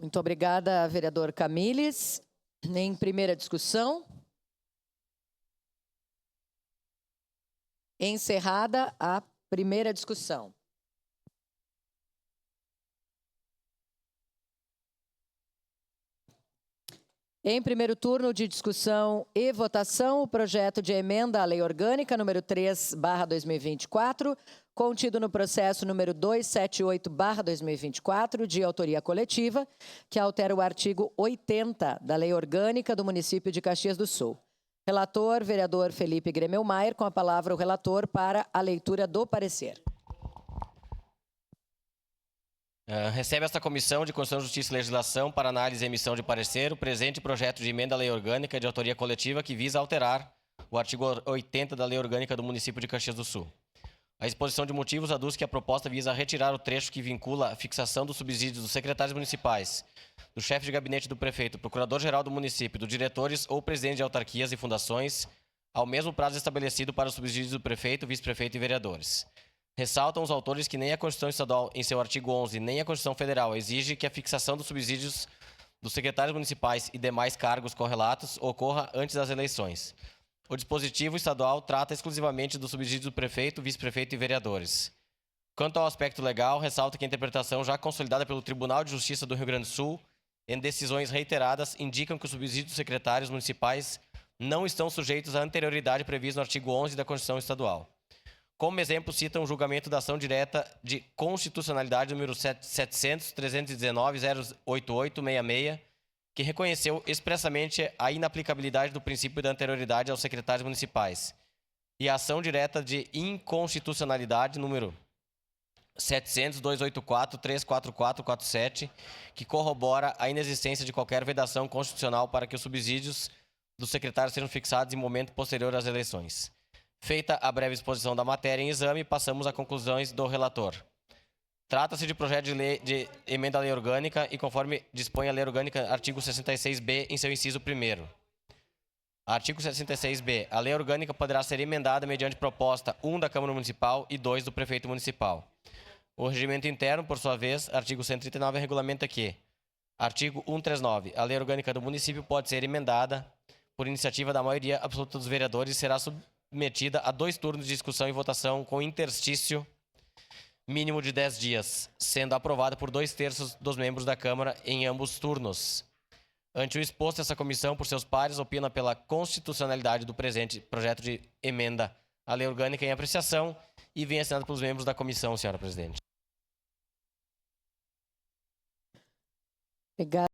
Muito obrigada, vereador Camilles. Em primeira discussão. Encerrada a primeira discussão. Em primeiro turno de discussão e votação, o projeto de emenda à Lei Orgânica número 3/2024, contido no processo número 278/2024, de autoria coletiva, que altera o artigo 80 da Lei Orgânica do município de Caxias do Sul. Relator, vereador Felipe Gremelmaier, com a palavra o relator para a leitura do parecer. Recebe esta Comissão de Constituição, Justiça e Legislação para análise e emissão de parecer o presente projeto de emenda à Lei Orgânica de autoria coletiva que visa alterar o artigo 80 da Lei Orgânica do município de Caxias do Sul. A exposição de motivos aduz que a proposta visa retirar o trecho que vincula a fixação dos subsídios dos secretários municipais, do chefe de gabinete do prefeito, procurador-geral do município, dos diretores ou presidente de autarquias e fundações, ao mesmo prazo estabelecido para os subsídios do prefeito, vice-prefeito e vereadores. Ressaltam os autores que nem a Constituição Estadual, em seu artigo 11, nem a Constituição Federal exige que a fixação dos subsídios dos secretários municipais e demais cargos correlatos ocorra antes das eleições. O dispositivo estadual trata exclusivamente dos subsídios do prefeito, vice-prefeito e vereadores. Quanto ao aspecto legal, ressalta que a interpretação já consolidada pelo Tribunal de Justiça do Rio Grande do Sul, em decisões reiteradas, indicam que os subsídios dos secretários municipais não estão sujeitos à anterioridade prevista no artigo 11 da Constituição Estadual. Como exemplo, citam o julgamento da ação direta de constitucionalidade número 700.319.08866, que reconheceu expressamente a inaplicabilidade do princípio da anterioridade aos secretários municipais, e a ação direta de inconstitucionalidade número 700.284.34447, que corrobora a inexistência de qualquer vedação constitucional para que os subsídios dos secretários sejam fixados em momento posterior às eleições. Feita a breve exposição da matéria em exame, passamos a conclusões do relator. Trata-se de projeto de lei de emenda à Lei Orgânica e, conforme dispõe a Lei Orgânica, artigo 66b, em seu inciso 1º. Artigo 66b. A Lei Orgânica poderá ser emendada mediante proposta 1 da Câmara Municipal e 2 do Prefeito Municipal. O regimento interno, por sua vez, artigo 139, regulamenta que: artigo 139. A Lei Orgânica do município pode ser emendada por iniciativa da maioria absoluta dos vereadores e será submetida a 2 turnos de discussão e votação com interstício mínimo de 10 dias, sendo aprovada por 2/3 dos membros da Câmara em ambos turnos. Ante o exposto, essa comissão, por seus pares, opina pela constitucionalidade do presente projeto de emenda à Lei Orgânica em apreciação e vem assinado pelos membros da comissão, senhora presidente. Obrigada.